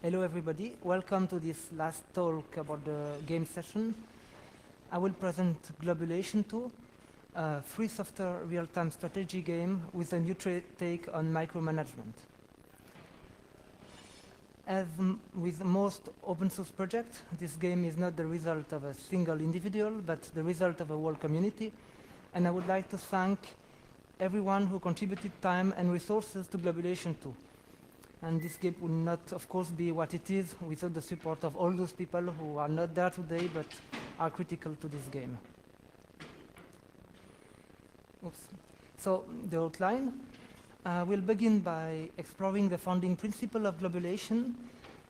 Hello everybody, welcome to this last talk about the game session. I will present globulation2, a free software real-time strategy game with a new take on micromanagement. As with most open source projects, this game is not the result of a single individual, but the result of a whole community. And I would like to thank everyone who contributed time and resources to globulation2. And this game will not, of course, be what it is without the support of all those people who are not there today, but are critical to this game. Oops. So, the outline. We'll begin by exploring the founding principle of globulation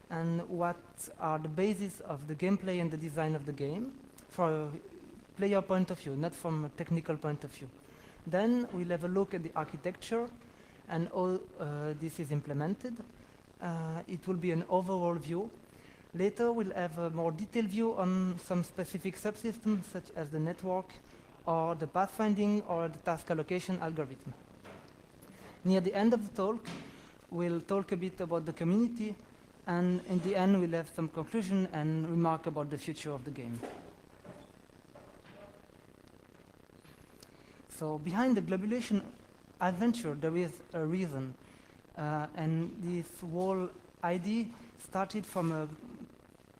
and what are the basis of the gameplay and the design of the game from a player point of view, not from a technical point of view. Then we'll have a look at the architecture and all this is implemented. It will be an overall view. Later we'll have a more detailed view on some specific subsystems such as the network or the pathfinding or the task allocation algorithm. Near the end of the talk, we'll talk a bit about the community, and in the end we'll have some conclusion and remark about the future of the game. So behind the globulation adventure, there is a reason, and this whole idea started from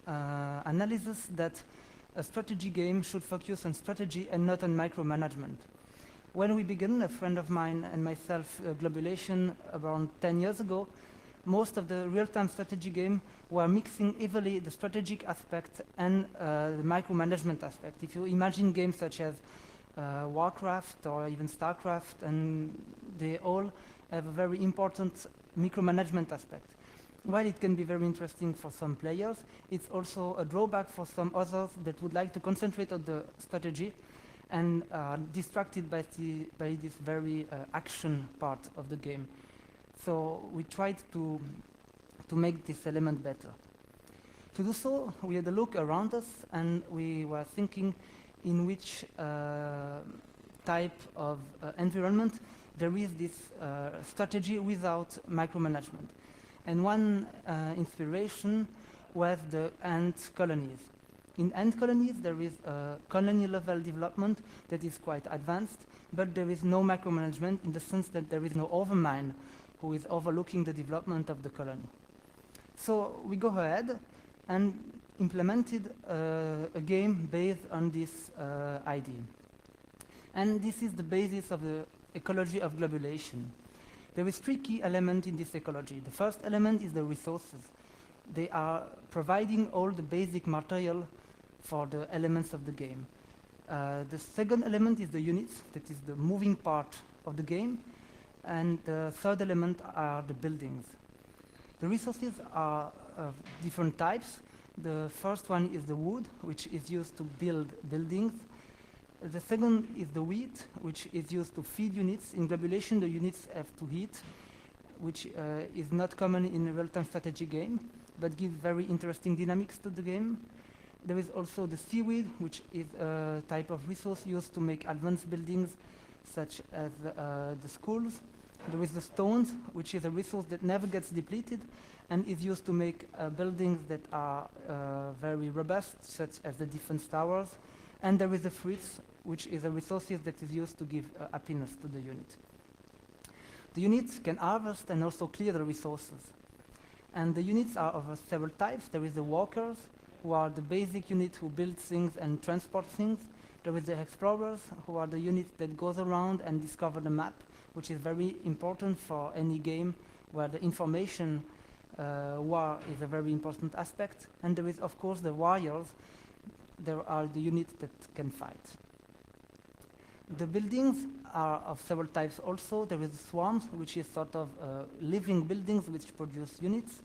a analysis that a strategy game should focus on strategy and not on micromanagement. When we began, a friend of mine and myself, globulation around 10 years ago, most of the real-time strategy games were mixing heavily the strategic aspect and the micromanagement aspect. If you imagine games such as Warcraft or even Starcraft, and they all have a very important micromanagement aspect. While it can be very interesting for some players, it's also a drawback for some others that would like to concentrate on the strategy and are distracted by this very action part of the game. So we tried to make this element better. To do so, we had a look around us and we were thinking in which type of environment there is this strategy without micromanagement. And one inspiration was the ant colonies. In ant colonies, there is a colony level development that is quite advanced, but there is no micromanagement in the sense that there is no overmind who is overlooking the development of the colony. So we go ahead and implemented a game based on this idea. And this is the basis of the ecology of globulation. There is three key elements in this ecology. The first element is the resources. They are providing all the basic material for the elements of the game. The second element is the units, that is the moving part of the game. And the third element are the buildings. The resources are of different types. The first one is the wood, which is used to build buildings. The second is the wheat, which is used to feed units. In globulation, the units have to eat, which is not common in a real-time strategy game, but gives very interesting dynamics to the game. There is also the seaweed, which is a type of resource used to make advanced buildings, such as the schools. There is the stones, which is a resource that never gets depleted and is used to make buildings that are very robust, such as the defense towers. And there is the fruits, which is a resource that is used to give happiness to the unit. The units can harvest and also clear the resources. And the units are of several types. There is the walkers, who are the basic unit who build things and transport things. There is the explorers, who are the units that goes around and discover the map, which is very important for any game where the information war is a very important aspect. And there is, of course, the warriors. There are the units that can fight. The buildings are of several types also. There is swarms, which is sort of living buildings which produce units.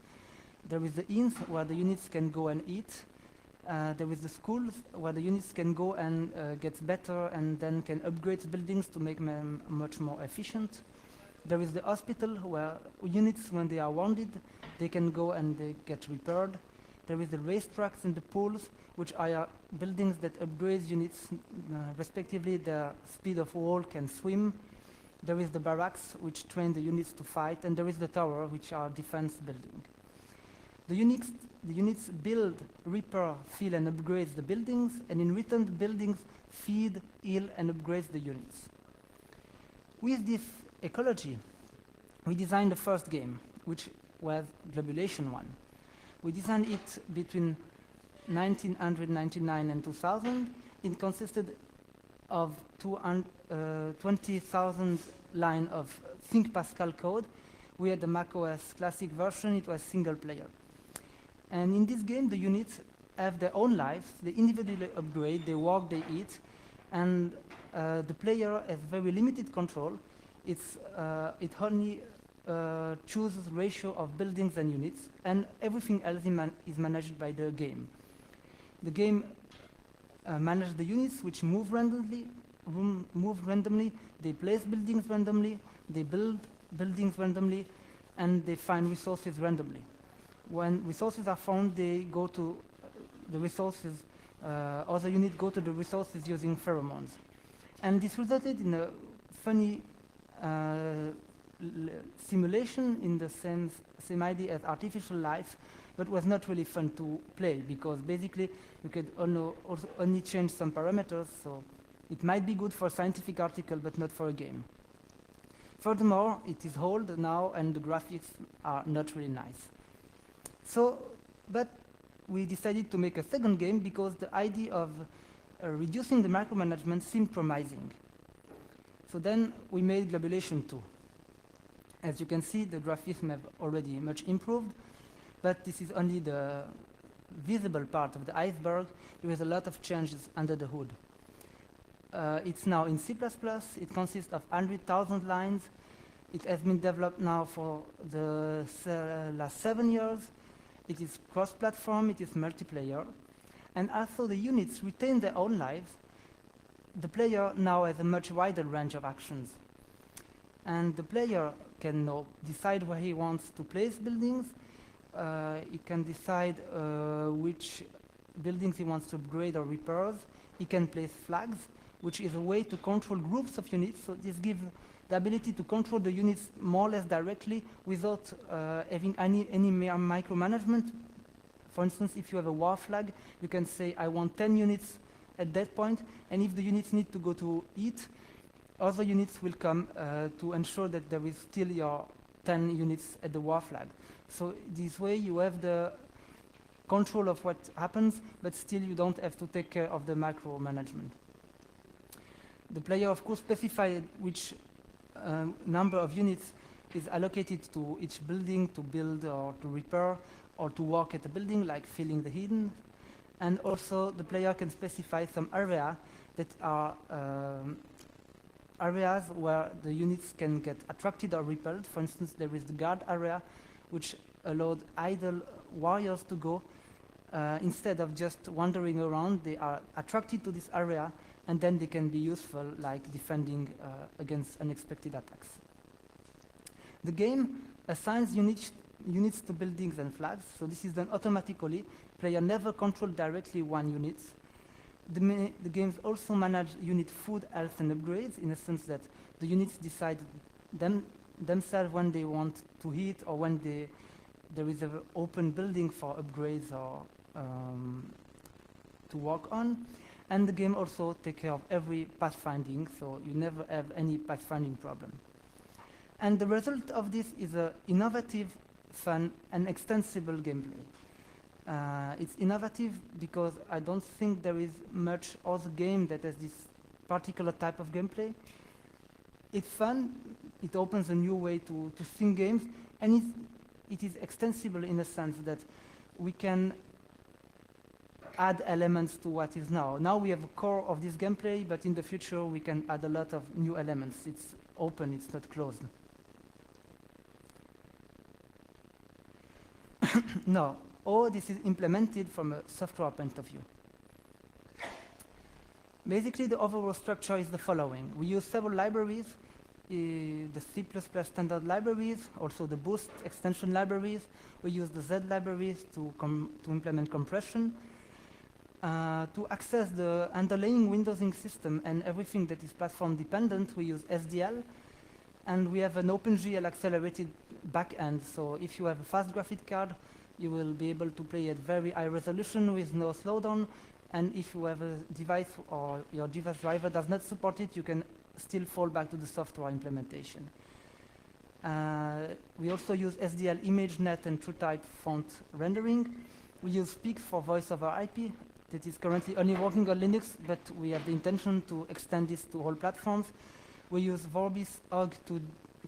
There is the inns, where the units can go and eat. There is the schools, where the units can go and get better and then can upgrade buildings to make them much more efficient. There is the hospital, where units, when they are wounded, they can go and they get repaired. There is the racetracks and the pools, which are buildings that upgrade units, respectively their speed of walk and swim. There is the barracks, which train the units to fight, and there is the tower, which are defense building. The units build, repair, fill, and upgrade the buildings, and in return, the buildings feed, heal, and upgrade the units. With this ecology, we designed the first game, which was Globulation 1. We designed it between 1999 and 2000. It consisted of 20,000 lines of Think Pascal code. We had the macOS classic version. It was single player. And in this game, the units have their own lives. They individually upgrade, they walk, they eat, and the player has very limited control. It only chooses ratio of buildings and units, and everything else is managed by the game. The game manages the units which move randomly. They place buildings randomly. They build buildings randomly, and they find resources randomly. When resources are found, they go to the resources. Other units go to the resources using pheromones, and this resulted in a funny simulation in the same idea as artificial life, but was not really fun to play because basically you could only change some parameters, so it might be good for a scientific article but not for a game. Furthermore, it is old now and the graphics are not really nice. But we decided to make a second game because the idea of reducing the micromanagement seemed promising. So then we made Globulation 2. As you can see, the graphics have already much improved, but this is only the visible part of the iceberg. There is a lot of changes under the hood. It's now in C++. It consists of 100,000 lines. It has been developed now for the last 7 years. It is cross-platform, it is multiplayer. And also the units retain their own lives. The player now has a much wider range of actions. And the player can now decide where he wants to place buildings. He can decide which buildings he wants to upgrade or repair. He can place flags, which is a way to control groups of units. So this gives the ability to control the units more or less directly without having any micromanagement. For instance, if you have a war flag, you can say, I want 10 units at that point, and if the units need to go to eat, other units will come to ensure that there is still your 10 units at the war flag. So this way you have the control of what happens, but still you don't have to take care of the micromanagement. The player, of course, specifies which number of units is allocated to each building to build or to repair or to work at the building, like filling the hidden. And also the player can specify some area that are areas where the units can get attracted or repelled. For instance, there is the guard area, which allowed idle warriors to go. Instead of just wandering around, they are attracted to this area, and then they can be useful, like defending against unexpected attacks. The game assigns units to buildings and flags, so this is done automatically. Player never controls directly one unit. The games also manage unit food, health, and upgrades, in a sense that the units decide themselves when they want to eat or when there is an open building for upgrades or to work on. And the game also takes care of every pathfinding, so you never have any pathfinding problem. And the result of this is an innovative, fun, and extensible gameplay. It's innovative because I don't think there is much other game that has this particular type of gameplay. It's fun, it opens a new way to think games, and it is extensible in the sense that we can add elements to what is now. Now we have a core of this gameplay, but in the future we can add a lot of new elements. It's open, it's not closed. Now, all this is implemented from a software point of view. Basically, the overall structure is the following. We use several libraries, the C++ standard libraries, also the Boost extension libraries. We use the Z libraries to implement compression. To access the underlying Windowsing system and everything that is platform dependent, we use SDL. And we have an OpenGL accelerated backend. So if you have a fast graphic card, you will be able to play at very high resolution with no slowdown. And if you have a device or your device driver does not support it, you can still fall back to the software implementation. We also use SDL ImageNet and TrueType font rendering. We use Pix for voice over IP. That is currently only working on Linux, but we have the intention to extend this to all platforms. We use Vorbis OG to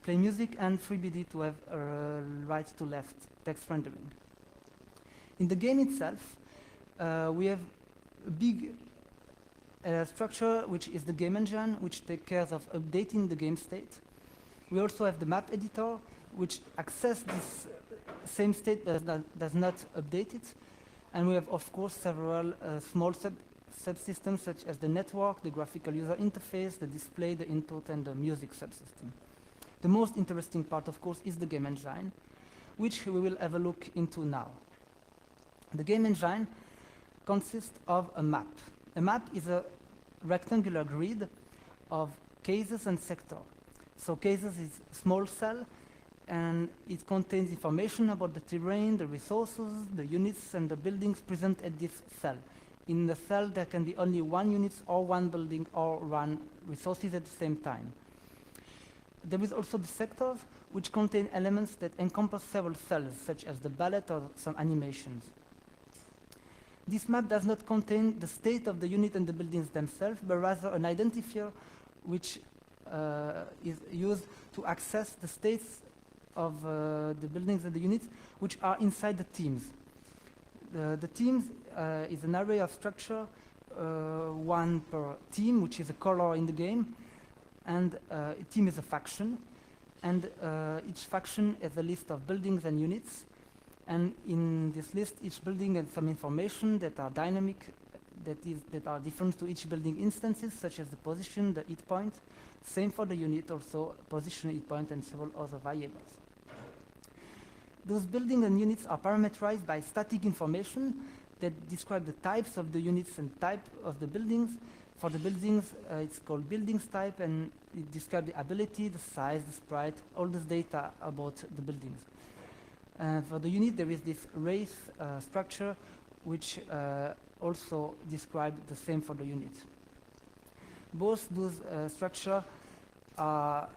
play music and FreeBD to have right to left text rendering. In the game itself, we have a big structure, which is the game engine, which takes care of updating the game state. We also have the map editor, which accesses this same state but does not update it. And we have, of course, several small subsystems, such as the network, the graphical user interface, the display, the input, and the music subsystem. The most interesting part, of course, is the game engine, which we will have a look into now. The game engine consists of a map. A map is a rectangular grid of cases and sectors. So cases is small cell, and it contains information about the terrain, the resources, the units, and the buildings present at this cell. In the cell, there can be only one unit or one building or one resources at the same time. There is also the sectors, which contain elements that encompass several cells, such as the ballet or some animations. This map does not contain the state of the unit and the buildings themselves, but rather an identifier which is used to access the states of the buildings and the units which are inside the teams. The teams is an array of structure, one per team, which is a color in the game, and a team is a faction, and each faction has a list of buildings and units, and in this list each building has some information that are dynamic, that are different to each building instances, such as the position, the hit point. Same for the unit, also position, hit point, and several other variables. Those buildings and units are parameterized by static information that describe the types of the units and type of the buildings. For the buildings, it's called buildings type, and it describes the ability, the size, the sprite, all this data about the buildings. For the unit, there is this race structure, which also describes the same for the unit. Both those structures are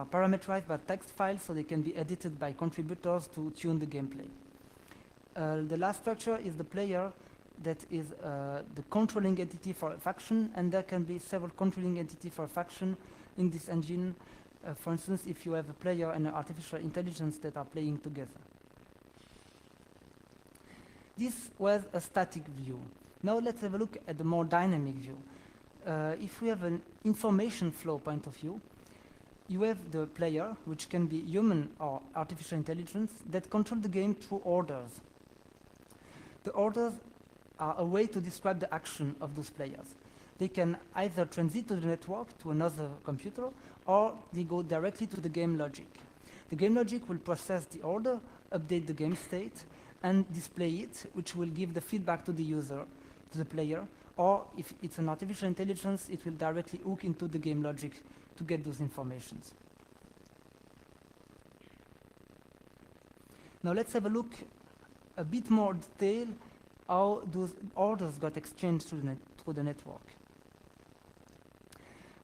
parameterized by text files, so they can be edited by contributors to tune the gameplay. The last structure is the player, that is the controlling entity for a faction, and there can be several controlling entities for a faction in this engine. For instance, if you have a player and an artificial intelligence that are playing together. This was a static view. Now let's have a look at the more dynamic view. If we have an information flow point of view, you have the player, which can be human or artificial intelligence, that control the game through orders. The orders are a way to describe the action of those players. They can either transit to the network to another computer, or they go directly to the game logic. The game logic will process the order, update the game state, and display it, which will give the feedback to the user, to the player, or if it's an artificial intelligence, it will directly hook into the game logic to get those informations. Now let's have a look a bit more detail how those orders got exchanged through the network.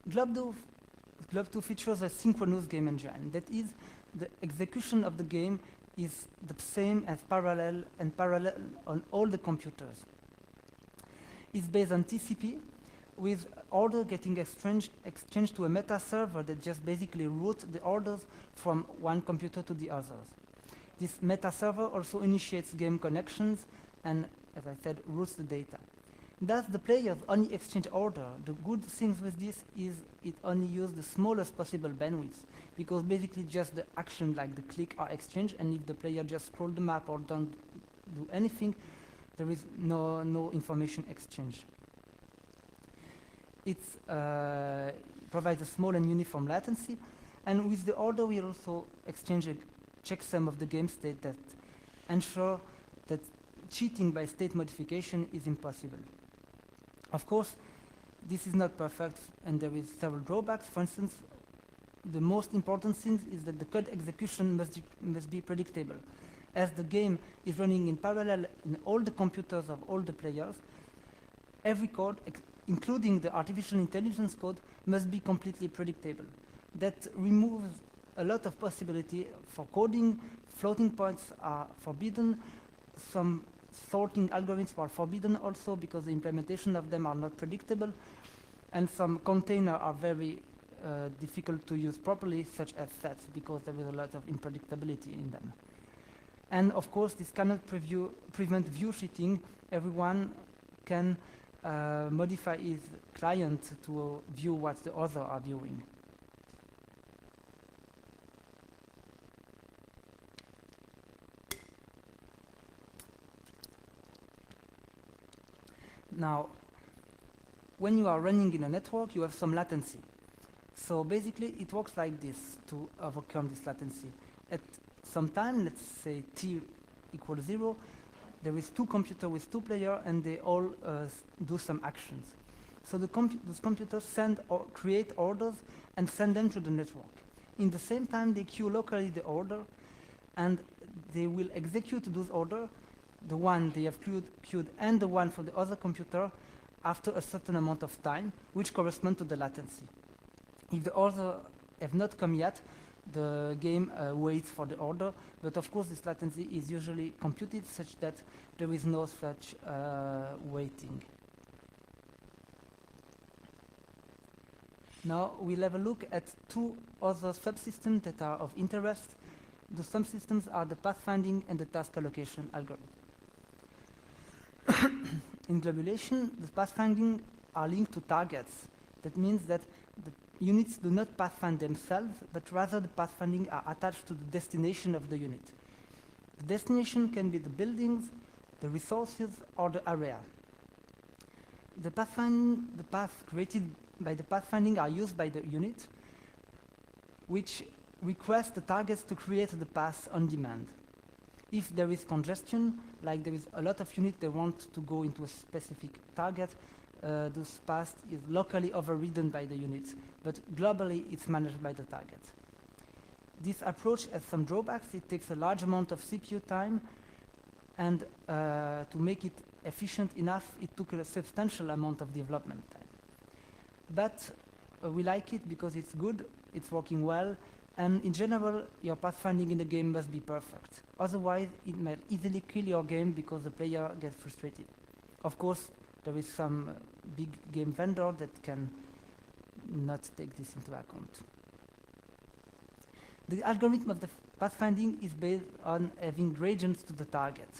Glob2 features a synchronous game engine. That is, the execution of the game is the same as parallel on all the computers. It's based on TCP, with order getting exchanged to a meta server that just basically routes the orders from one computer to the others. This meta server also initiates game connections and, as I said, routes the data. Thus, the players only exchange order. The good thing with this is it only uses the smallest possible bandwidth, because basically just the action like the click are exchanged, and if the player just scroll the map or don't do anything, there is no information exchange. It provides a small and uniform latency, and with the order we also exchange a checksum of the game state that ensure that cheating by state modification is impossible. Of course, this is not perfect, and there is several drawbacks. For instance, the most important thing is that the code execution must be predictable. as the game is running in parallel in all the computers of all the players, every code, including the artificial intelligence code, must be completely predictable. That removes a lot of possibility for coding. Floating points are forbidden. Some sorting algorithms are forbidden also because the implementation of them are not predictable. And some containers are very difficult to use properly, such as sets, because there is a lot of unpredictability in them. And of course, this cannot prevent view cheating. Everyone can modify his client to view what the other are viewing. Now, when you are running in a network, you have some latency. So basically, it works like this to overcome this latency. At some time, let's say t equals 0, there is two computers with two players, and they all do some actions. So those computers send or create orders and send them to the network. In the same time, they queue locally the order, and they will execute those orders, the one they have queued and the one for the other computer, after a certain amount of time, which corresponds to the latency. If the order have not come yet, the game waits for the order, but of course this latency is usually computed such that there is no such waiting. Now we'll have a look at two other subsystems that are of interest. The subsystems are the pathfinding and the task allocation algorithm. In globulation, the pathfinding are linked to targets. That means that the units do not pathfind themselves, but rather the pathfinding are attached to the destination of the unit. The destination can be the buildings, the resources, or the area. The paths created by the pathfinding are used by the unit, which requests the targets to create the path on demand. If there is congestion, like there is a lot of units that want to go into a specific target, this path is locally overridden by the units, but globally it's managed by the target. This approach has some drawbacks. It takes a large amount of CPU time, and to make it efficient enough, it took a substantial amount of development time. But we like it because it's good, it's working well, and in general, your pathfinding in the game must be perfect. Otherwise, it might easily kill your game because the player gets frustrated. Of course, there is some big game vendor that can not take this into account. The algorithm of the pathfinding is based on having gradients to the target.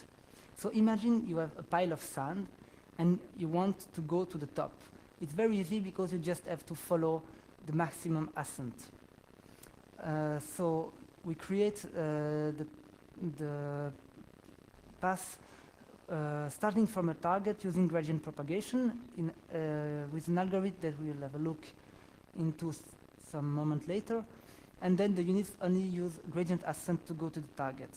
So imagine you have a pile of sand and you want to go to the top. It's very easy because you just have to follow the maximum ascent. So we create the path starting from a target using gradient propagation with an algorithm that we'll have a look into some moment later. And then the units only use gradient ascent to go to the target.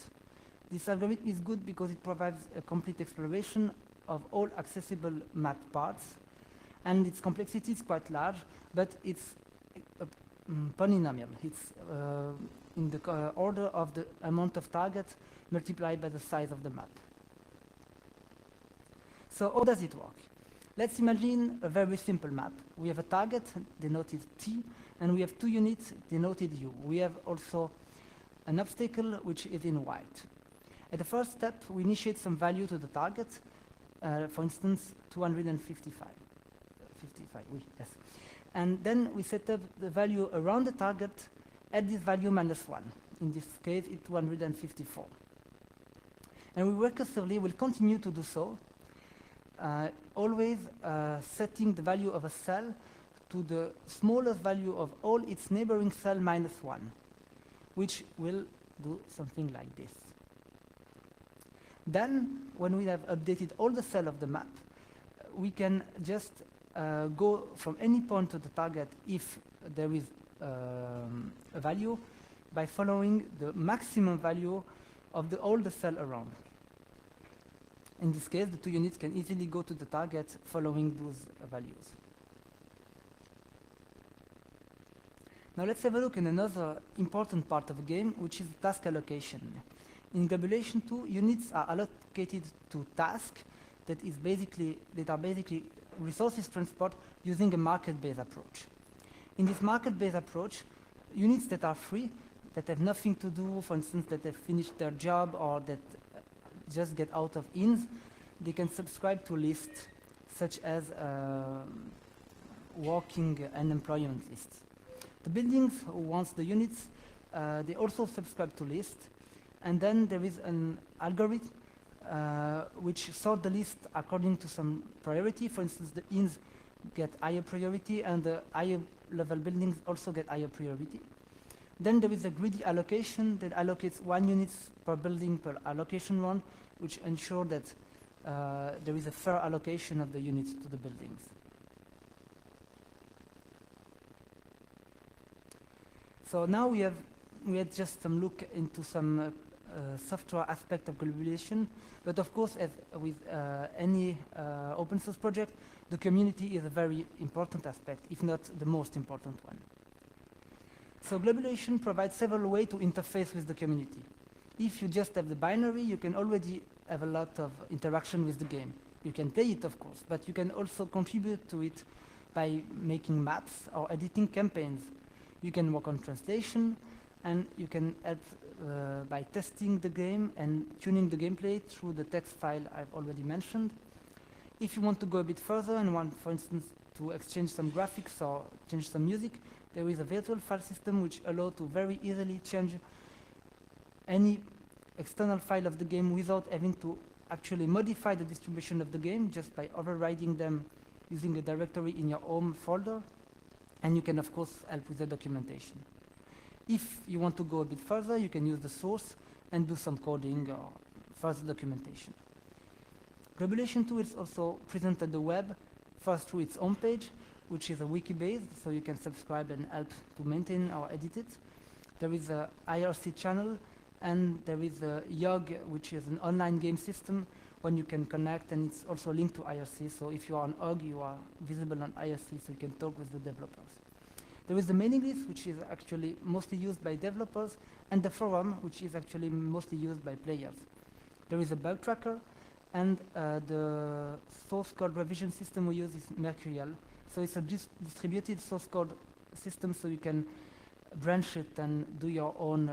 This algorithm is good because it provides a complete exploration of all accessible map parts, and its complexity is quite large, but it's polynomial. It's in the order of the amount of targets multiplied by the size of the map. So how does it work? Let's imagine a very simple map. We have a target denoted T, and we have two units denoted U. We have also an obstacle which is in white. At the first step, we initiate some value to the target, for instance, 255. Yes. And then we set up the value around the target at this value -1. In this case, it's 254. And we recursively will continue to do so, always setting the value of a cell to the smallest value of all its neighboring cell -1, which will do something like this. Then, when we have updated all the cells of the map, we can just go from any point to the target if there is a value by following the maximum value of all the cells around. In this case, the two units can easily go to the target following those values. Now let's have a look at another important part of the game, which is task allocation. In globulation2, units are allocated to tasks that are basically resources transport using a market-based approach. In this market-based approach, units that are free, that have nothing to do, for instance, that have finished their job or that just get out of inns, they can subscribe to lists such as working unemployment lists. The buildings who wants the units, they also subscribe to lists, and then there is an algorithm which sort the list according to some priority. For instance, the inns get higher priority and the higher level buildings also get higher priority. Then there is a greedy allocation that allocates 1 unit per building per allocation round, which ensure that there is a fair allocation of the units to the buildings. So now we had just some look into some software aspect of globulation, but of course, as with any open source project, the community is a very important aspect, if not the most important one. So globulation provides several ways to interface with the community. If you just have the binary, you can already have a lot of interaction with the game. You can play it, of course, but you can also contribute to it by making maps or editing campaigns. You can work on translation, and you can help by testing the game and tuning the gameplay through the text file I've already mentioned. If you want to go a bit further and want, for instance, to exchange some graphics or change some music, there is a virtual file system which allows to very easily change any external file of the game without having to actually modify the distribution of the game, just by overriding them using a directory in your home folder. And you can, of course, help with the documentation. If you want to go a bit further, you can use the source and do some coding or further documentation. Globulation2 is also present on the web, first through its homepage, which is a wiki-based, so you can subscribe and help to maintain or edit it. There is a IRC channel, and there is a YOG, which is an online game system when you can connect, and it's also linked to IRC. So if you are on OG, you are visible on IRC, so you can talk with the developers. There is the mailing list, which is actually mostly used by developers, and the forum, which is actually mostly used by players. There is a bug tracker, and the source code revision system we use is Mercurial. So it's a distributed source code system, so you can branch it and do your own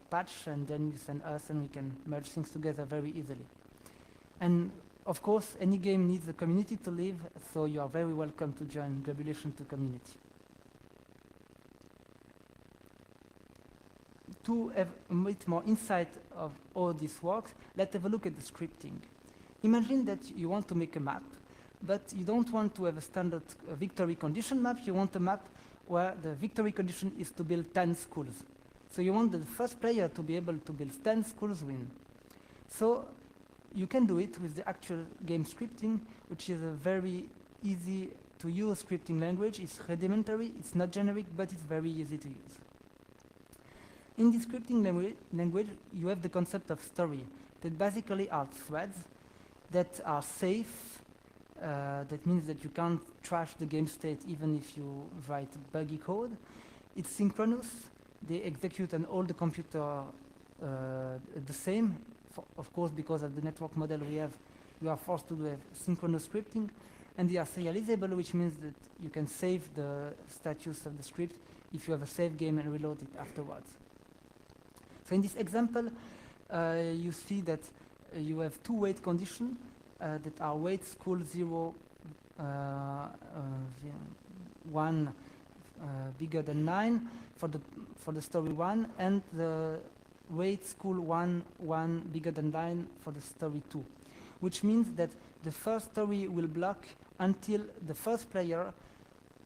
patch, and then you send us, and we can merge things together very easily. And of course, any game needs a community to live, so you are very welcome to join globulation2 community. To have a bit more insight of how this works, let's have a look at the scripting. Imagine that you want to make a map, but you don't want to have a standard victory condition map. You want a map where the victory condition is to build 10 schools. So you want the first player to be able to build 10 schools win. So you can do it with the actual game scripting, which is a very easy to use scripting language. It's rudimentary, it's not generic, but it's very easy to use. In the scripting language, you have the concept of story, that basically are threads that are safe. That means that you can't trash the game state even if you write buggy code. It's synchronous. They execute on all the computer the same. Of course, because of the network model we have, you are forced to do synchronous scripting. And they are serializable, which means that you can save the status of the script if you have a save game and reload it afterwards. So in this example, you see that you have two weight conditions that are weight school 0, 1 bigger than 9 for the story 1, and the weight school 1, 1 bigger than 9 for the story 2, which means that the first story will block until the first player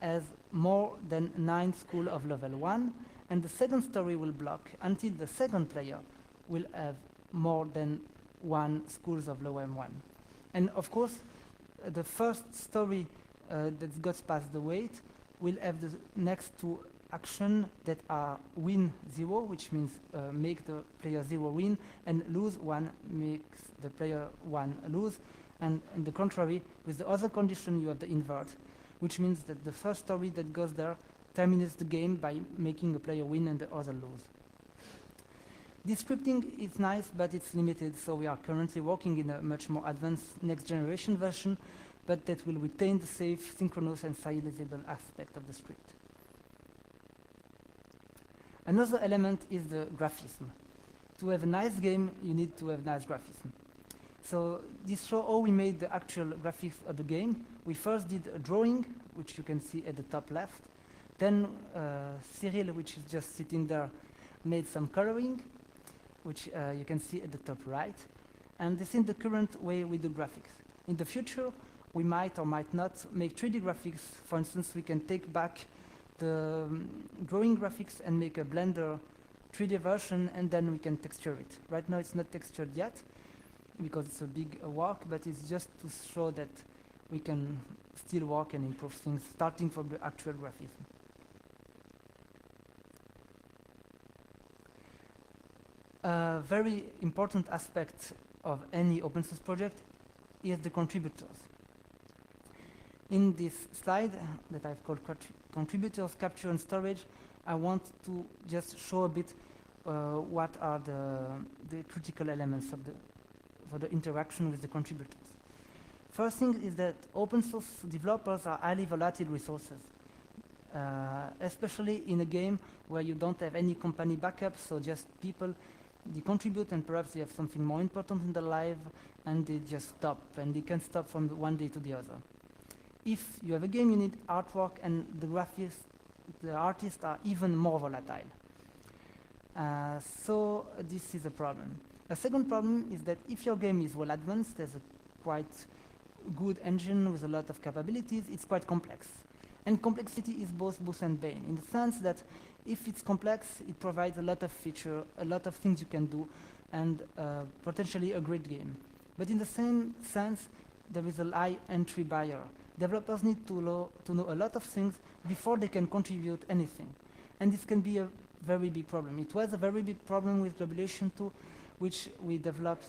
has more than 9 school of level 1, and the second story will block until the second player will have more than 1 schools of level 1. And of course, the first story that goes past the weight will have the next two actions that are win 0, which means make the player 0 win, and lose 1 makes the player 1 lose. And on the contrary, with the other condition, you have the invert, which means that the first story that goes there terminates the game by making the player win and the other lose. This scripting is nice, but it's limited, so we are currently working in a much more advanced next generation version, but that will retain the safe, synchronous, and serializable aspect of the script. Another element is the graphism. To have a nice game, you need to have nice graphism. So this shows how we made the actual graphics of the game. We first did a drawing, which you can see at the top left. Then Cyril, which is just sitting there, made some coloring, which you can see at the top right. And this is the current way we do graphics. In the future, we might or might not make 3D graphics. For instance, we can take back the drawing graphics and make a Blender 3D version, and then we can texture it. Right now it's not textured yet because it's a big work, but it's just to show that we can still work and improve things starting from the actual graphism. A very important aspect of any open source project is the contributors. In this slide that I've called contributors, capture and storage, I want to just show a bit what are the critical elements of for the interaction with the contributors. First thing is that open source developers are highly volatile resources, especially in a game where you don't have any company backup, so just people, they contribute and perhaps they have something more important in their life and they just stop, and they can stop from one day to the other. If you have a game, you need artwork, and the artists are even more volatile. So this is a problem. A second problem is that if your game is well advanced, there's a quite good engine with a lot of capabilities, it's quite complex. And complexity is both boon and bane, in the sense that if it's complex, it provides a lot of features, a lot of things you can do, and potentially a great game. But in the same sense, there is a high entry barrier. Developers need to know a lot of things before they can contribute anything. And this can be a very big problem. It was a very big problem with globulation2, which we developed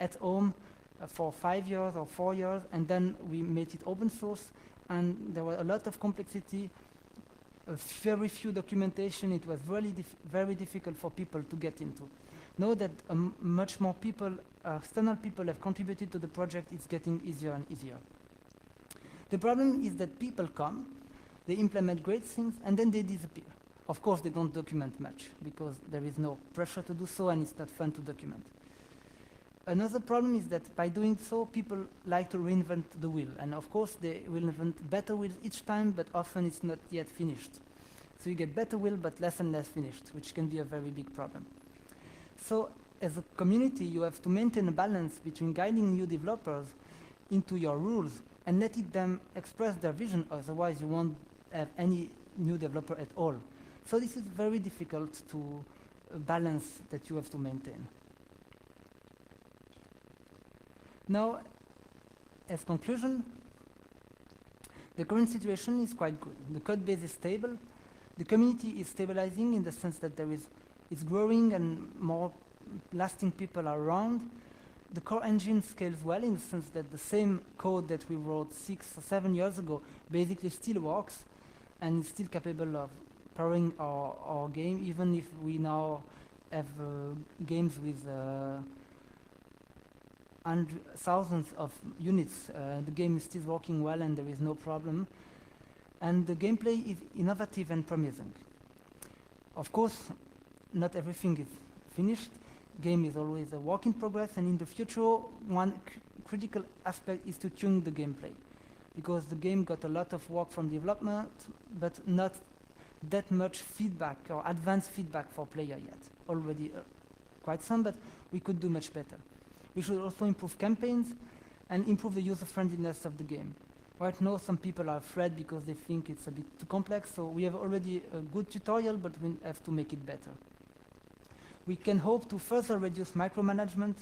at home for 5 years or 4 years, and then we made it open source, and there was a lot of complexity, very few documentation. It was really very difficult for people to get into. Now that much more people, external people have contributed to the project, it's getting easier and easier. The problem is that people come, they implement great things, and then they disappear. Of course, they don't document much, because there is no pressure to do so, and it's not fun to document. Another problem is that by doing so, people like to reinvent the wheel. And of course, they will invent better wheels each time, but often it's not yet finished. So you get better wheel, but less and less finished, which can be a very big problem. So as a community, you have to maintain a balance between guiding new developers into your rules and letting them express their vision, otherwise you won't have any new developer at all. So this is very difficult to balance that you have to maintain. Now, as conclusion, the current situation is quite good. The code base is stable. The community is stabilizing in the sense that it's growing and more lasting people are around. The core engine scales well in the sense that the same code that we wrote 6 or 7 years ago basically still works and is still capable of powering our game, even if we now have games with thousands of units. The game is still working well and there is no problem. And the gameplay is innovative and promising. Of course, not everything is finished. Game is always a work in progress, and in the future, one critical aspect is to tune the gameplay, because the game got a lot of work from development, but not that much feedback or advanced feedback for player yet. Already quite some, but we could do much better. We should also improve campaigns and improve the user-friendliness of the game. Right now, some people are afraid because they think it's a bit too complex, so we have already a good tutorial, but we have to make it better. We can hope to further reduce micromanagement,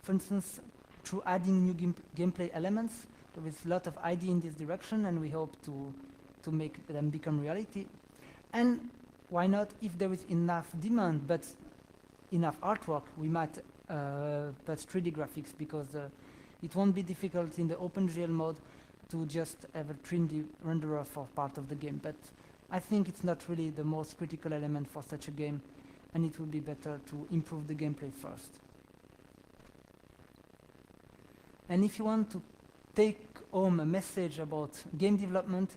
for instance, through adding new gameplay elements. There is a lot of idea in this direction, and we hope to make them become reality. And why not, if there is enough demand, but enough artwork, we might put 3D graphics, because it won't be difficult in the OpenGL mode to just have a 3D renderer for part of the game. But I think it's not really the most critical element for such a game. and it would be better to improve the gameplay first. And if you want to take home a message about game development,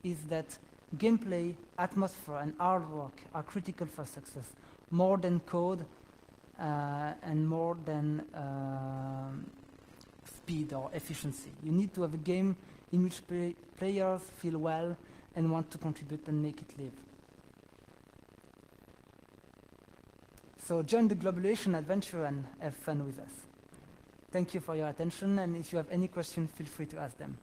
is that gameplay, atmosphere, and artwork are critical for success, more than code and more than speed or efficiency. You need to have a game in which players feel well and want to contribute and make it live. So join the globulation adventure and have fun with us. Thank you for your attention, and if you have any questions, feel free to ask them.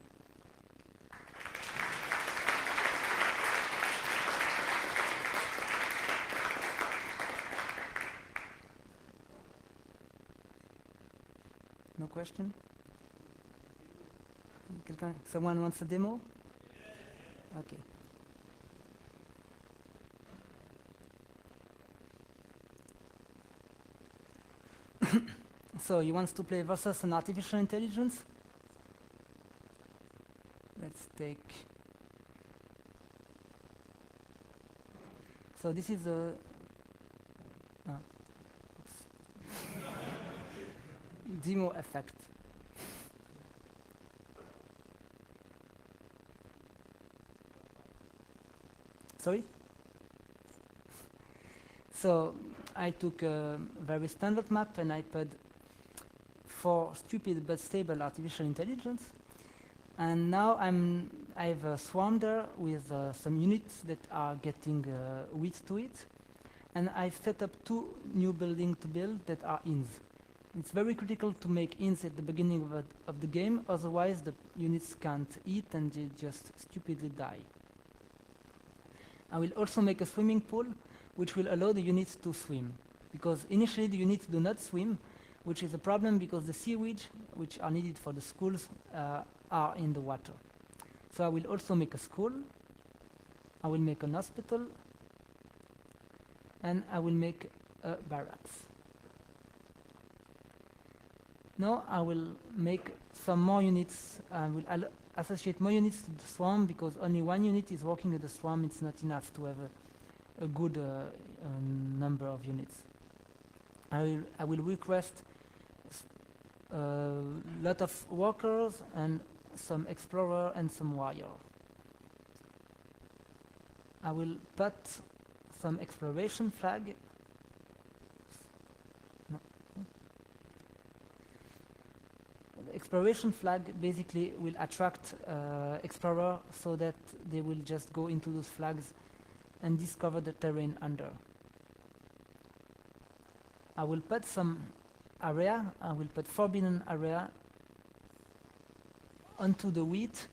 No question? Someone wants a demo? Okay. So you want to play versus an artificial intelligence? Let's take... So this is a... demo effect. Sorry? So I took a very standard map and I put 4 stupid but stable artificial intelligence. And now I have a swarm there with some units that are getting width to it. And I've set up 2 new buildings to build that are inns. It's very critical to make inns at the beginning of the game, otherwise the units can't eat and they just stupidly die. I will also make a swimming pool which will allow the units to swim, because initially the units do not swim, which is a problem because the seaweed, which are needed for the schools, are in the water. So I will also make a school, I will make an hospital, and I will make a barracks. Now I will make some more units. I will associate more units to the swarm, because only 1 unit is working at the swarm. It's not enough to have a good number of units. I will request a lot of workers and some explorer and some warrior. I will put some exploration flag. Exploration flag basically will attract explorer so that they will just go into those flags and discover the terrain under. I will put some area, I will put forbidden area onto the wheat.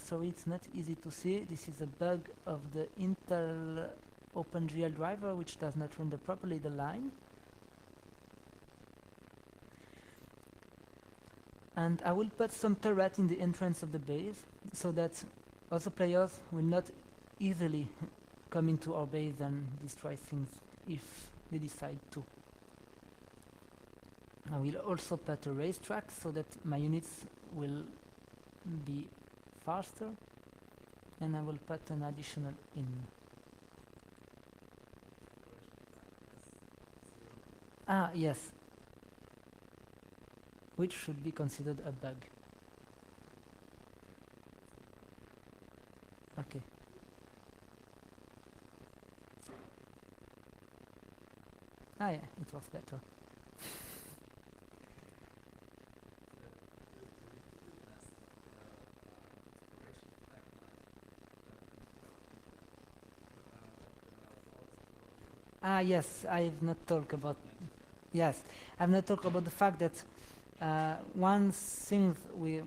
Sorry, it's not easy to see. This is a bug of the Intel OpenGL driver, which does not render properly the line. And I will put some turret in the entrance of the base so that other players will not easily come into our base and destroy things if they decide to. I will also put a racetrack so that my units will be faster, and I will put an additional inn. Ah, yes. Which should be considered a bug. Okay. Ah, yeah, it was better. Ah, yes, I've not talked about. Yes, I've not talked about the fact that one thing we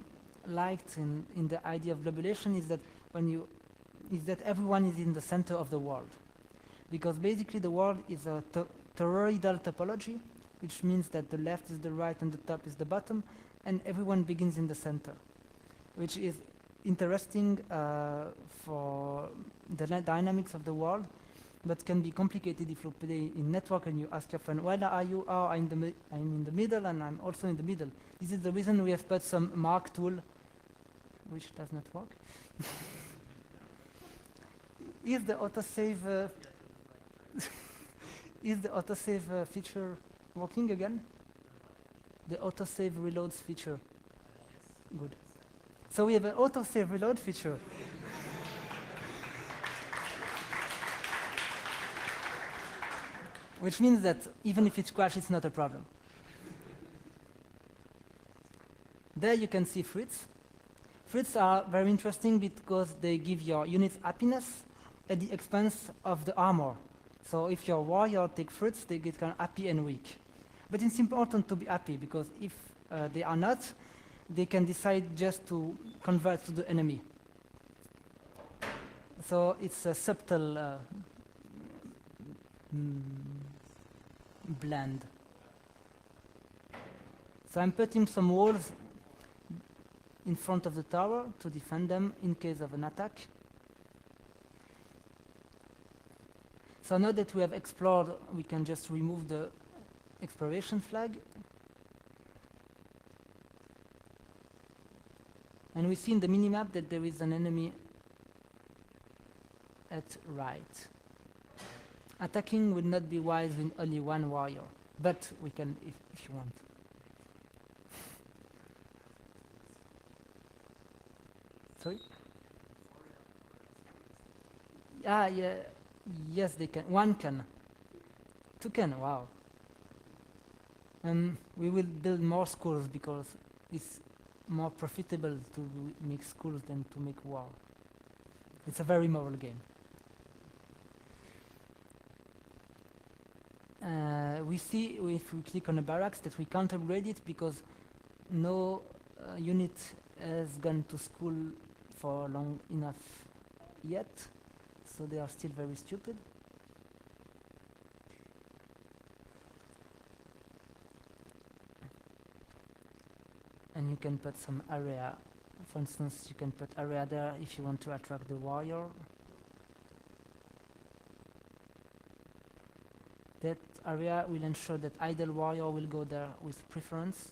liked in the idea of globulation is that everyone is in the center of the world, because basically the world is a toroidal topology, which means that the left is the right and the top is the bottom, and everyone begins in the center, which is interesting for the dynamics of the world, but can be complicated if you play in network and you ask your friend, where are you? Oh, I'm in the middle, and I'm also in the middle. This is the reason we have put some mark tool, which does not work. Is the autosave Is the autosave feature working again? The autosave reloads feature. Good. So we have an autosave reload feature. Which means that even if it crashes, it's not a problem. There you can see fruits. Fruits are very interesting because they give your units happiness at the expense of the armor. So if your warrior take fruits, they get kind of happy and weak. But it's important to be happy because if they are not, they can decide just to convert to the enemy. So it's a subtle blend. So I'm putting some walls in front of the tower to defend them in case of an attack. So now that we have explored, we can just remove the exploration flag. And we see in the minimap that there is an enemy at right. Attacking would not be wise with only one warrior, but we can if you want. Sorry? Yeah, yes, they can. One can. Two can, wow. And we will build more schools because it's more profitable to make schools than to make war. It's a very moral game. We see if we click on a barracks that we can't upgrade it because no unit has gone to school for long enough yet, so they are still very stupid. And you can put some area. For instance, you can put area there if you want to attract the warrior. That area will ensure that idle warrior will go there with preference.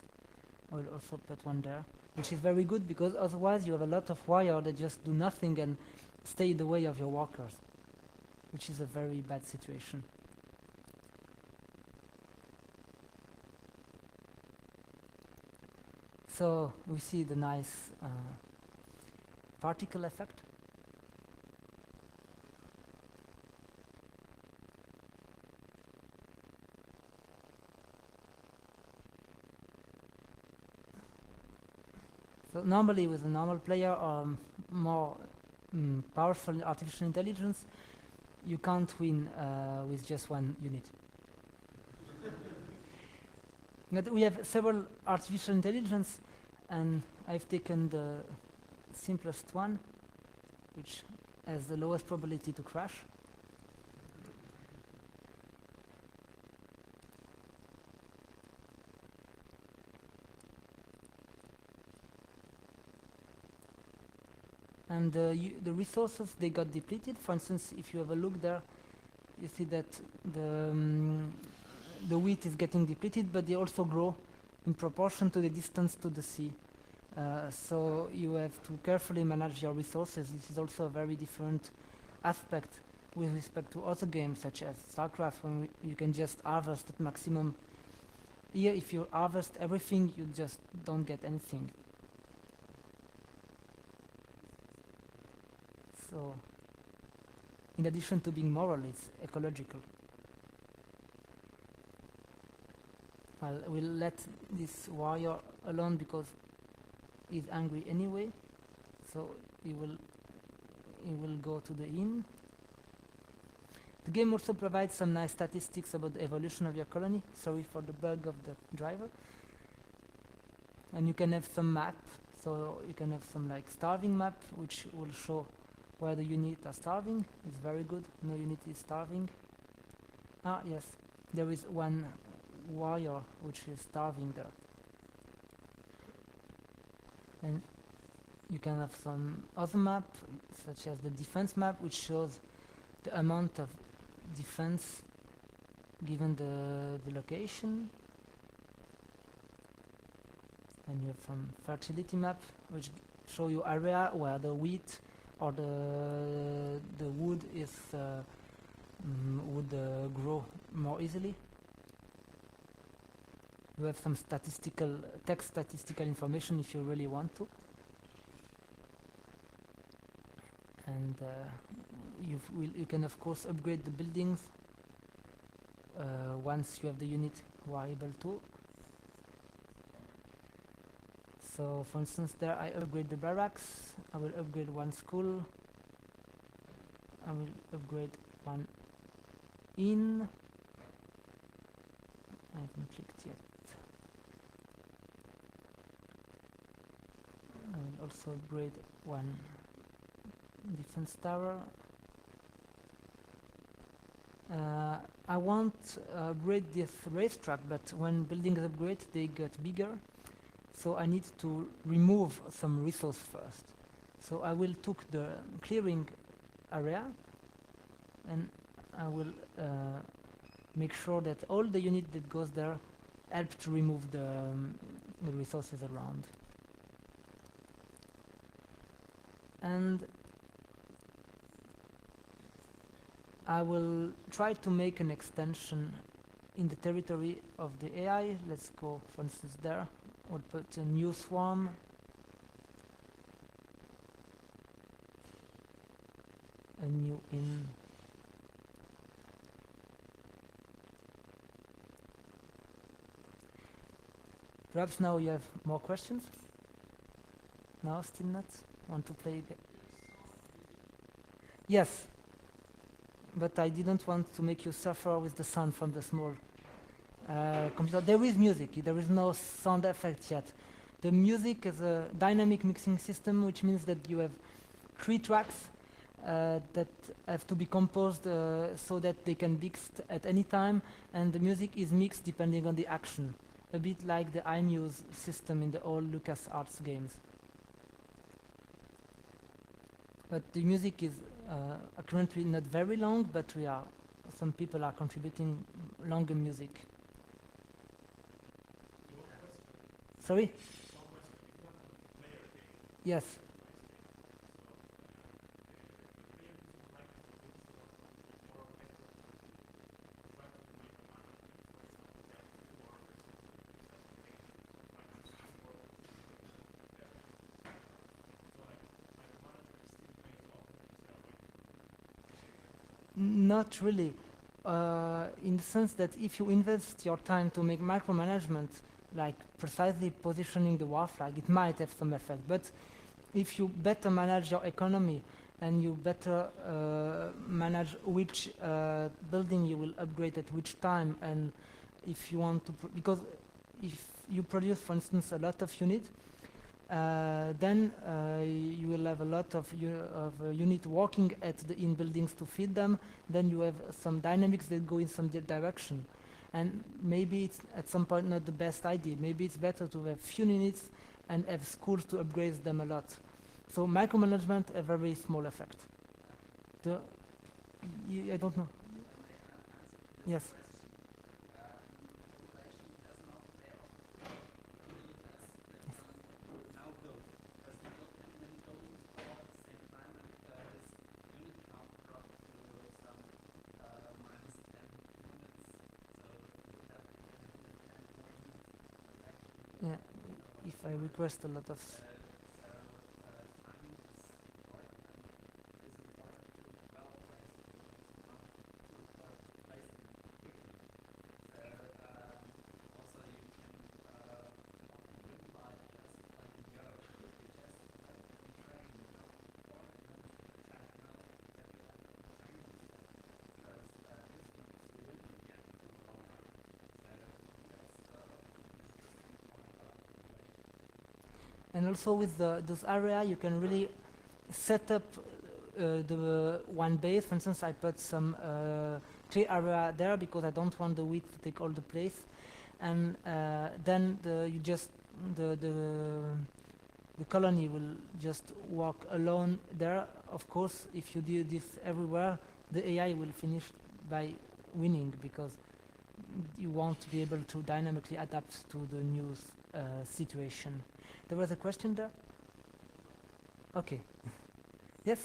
I will also put one there, which is very good because otherwise you have a lot of warrior that just do nothing and stay in the way of your workers, which is a very bad situation. So we see the nice particle effect. So normally with a normal player or more powerful artificial intelligence, you can't win with just one unit. But we have several artificial intelligence, and I've taken the simplest one, which has the lowest probability to crash. And the resources, they got depleted. For instance, if you have a look there, you see that the wheat is getting depleted, but they also grow in proportion to the distance to the sea. So you have to carefully manage your resources. This is also a very different aspect with respect to other games such as StarCraft, when you can just harvest at maximum. Here, if you harvest everything, you just don't get anything. So, in addition to being moral, it's ecological. We'll let this warrior alone because he's angry anyway. So he will go to the inn. The game also provides some nice statistics about the evolution of your colony. Sorry for the bug of the driver. And you can have some map. So you can have some like starving map, which will show where the units are starving. It's very good. No unit is starving. Ah, yes. There is one warrior which is starving there. And you can have some other map, such as the defense map, which shows the amount of defense given the location. And you have some fertility map, which show you area where the wheat or the wood is would grow more easily. You have some text statistical information if you really want to. And you can of course upgrade the buildings once you have the unit who are able to. So for instance there I upgrade the barracks, I will upgrade one school, I will upgrade one inn. I haven't clicked yet. I will also upgrade one defense tower. I won't upgrade this racetrack, but when buildings upgrade they get bigger, so I need to remove some resource first. So I will took the clearing area and I will make sure that all the unit that goes there help to remove the resources around. And I will try to make an extension in the territory of the AI. Let's go, for instance, there. We'll put a new swarm. A new inn. Perhaps now you have more questions? No, still not? Want to play again? Yes. But I didn't want to make you suffer with the sound from the small computer. There is music, there is no sound effect yet. The music is a dynamic mixing system, which means that you have 3 tracks that have to be composed so that they can be mixed at any time, and the music is mixed depending on the action, a bit like the iMuse system in the old LucasArts games. But the music is currently not very long, but some people are contributing longer music. Sorry? Yes. Not really, in the sense that if you invest your time to make micromanagement, like precisely positioning the war flag, it might have some effect. But if you better manage your economy and you better manage which building you will upgrade at which time, and if you want to, because if you produce, for instance, a lot of units, then you will have a lot of unit working at the in buildings to feed them. Then you have some dynamics that go in some direction, and maybe it's at some point not the best idea. Maybe it's better to have few units and have schools to upgrade them a lot. So micromanagement a very small effect. I don't know. Yes. Yeah, if I request a lot of and also with this area you can really set up the one base. For instance, I put some tree area there because I don't want the width to take all the place, and then the colony will just walk alone there. Of course, if you do this everywhere, the AI will finish by winning because you won't be able to dynamically adapt to the new situation. There was a question there? Okay. Yes?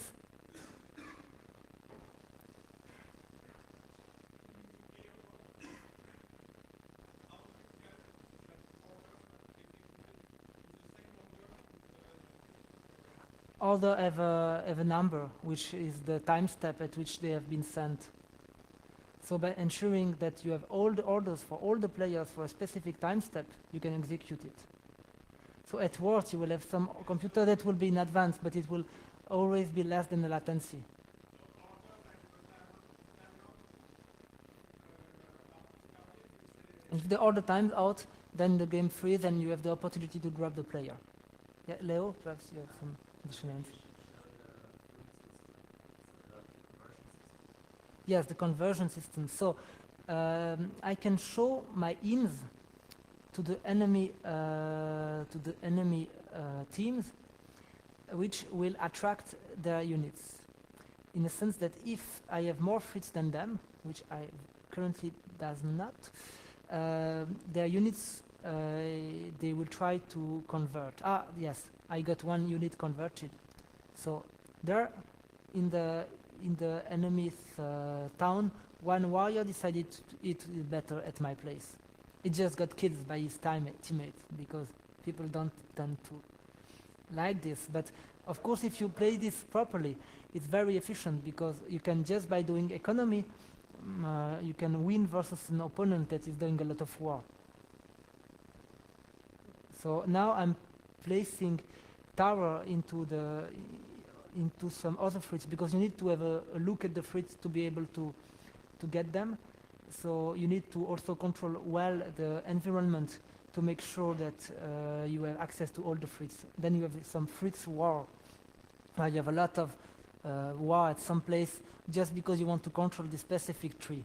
Order have a number, which is the time step at which they have been sent. So by ensuring that you have all the orders for all the players for a specific time step, you can execute it. So at worst, you will have some computer that will be in advance, but it will always be less than the latency. If the order times out, then the game freezes and you have the opportunity to drop the player. Yeah, Leo, perhaps you have some additional answer. Yes, the conversion system. So I can show my ins to the enemy teams, which will attract their units. In the sense that if I have more Fritz than them, which I currently does not, their units they will try to convert. Ah, yes, I got one unit converted. So there, in the enemy's town, one warrior decided it is better at my place. It just got killed by his teammate because people don't tend to like this. But of course, if you play this properly, it's very efficient because you can just by doing economy, you can win versus an opponent that is doing a lot of war. So now I'm placing tower into some other Fritz because you need to have a look at the Fritz to be able to get them. So you need to also control well the environment to make sure that you have access to all the Fritz. Then you have some Fritz war. You have a lot of war at some place just because you want to control the specific tree.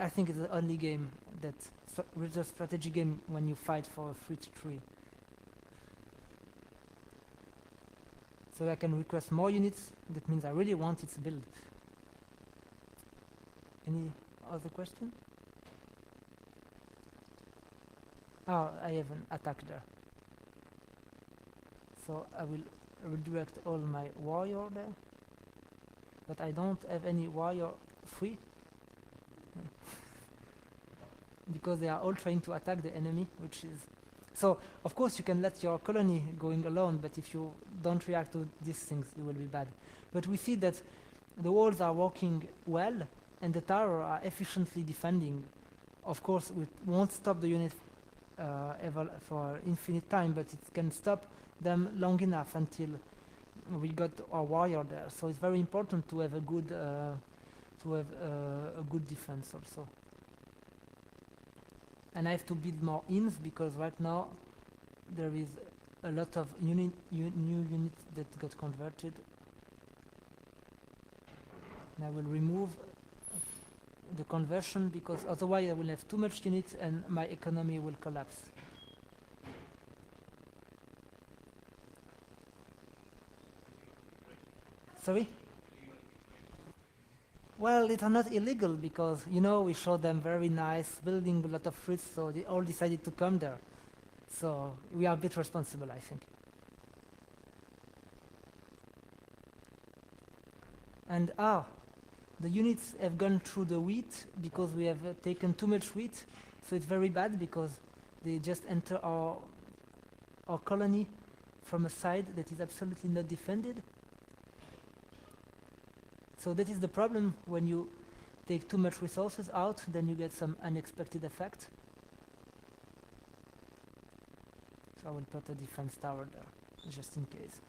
I think it's the only game that's a strategy game when you fight for a Fritz tree. So I can request more units. That means I really want its build. Any other question? Oh, I have an attack there. So I will redirect all my warrior there. But I don't have any warrior free. Because they are all trying to attack the enemy, which is... So, of course, you can let your colony going alone, but if you don't react to these things, it will be bad. But we see that the walls are working well, and the tower are efficiently defending. Of course, we won't stop the unit ever for infinite time, but it can stop them long enough until we got our warrior there. So it's very important to have a good defense also. And I have to build more inns because right now there is a lot of new units that got converted. And I will remove the conversion because otherwise I will have too much units and my economy will collapse. Sorry? Well, it's not illegal because, you know, we showed them very nice building, a lot of fruits, so they all decided to come there. So we are a bit responsible, I think. And the units have gone through the wheat because we have taken too much wheat. So it's very bad because they just enter our colony from a side that is absolutely not defended. So that is the problem when you take too much resources out, then you get some unexpected effect. So I will put a defense tower there, just in case.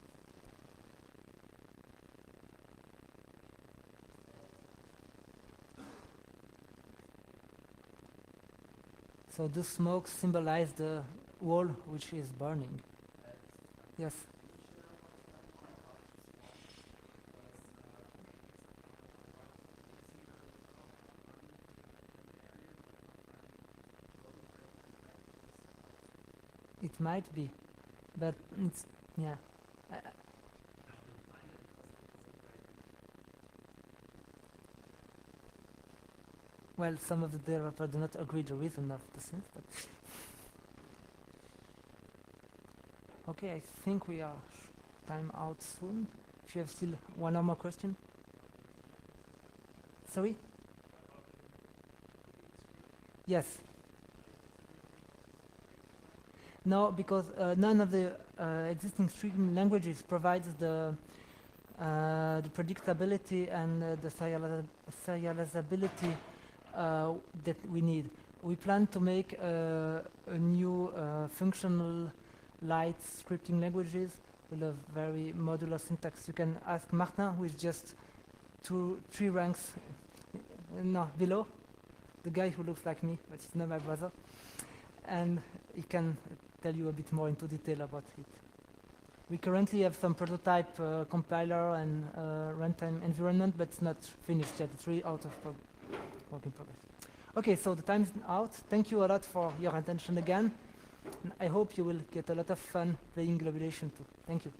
So the smoke symbolizes the wall which is burning. Yes. It might be, but it's, yeah. Well, some of the developers do not agree the reason of the things, but okay, I think we are time out soon. If you have still one or more question. Sorry? Yes. No, because none of the existing streaming languages provides the predictability and the serializability that we need. We plan to make a new functional light scripting languages with a very modular syntax. You can ask Martin, who is just 3 ranks below, the guy who looks like me, but he's not my brother, and he can tell you a bit more into detail about it. We currently have some prototype compiler and runtime environment, but it's not finished yet. It's really out of work in progress. Okay, so the time's out. Thank you a lot for your attention again. And I hope you will get a lot of fun playing globulation2. Thank you.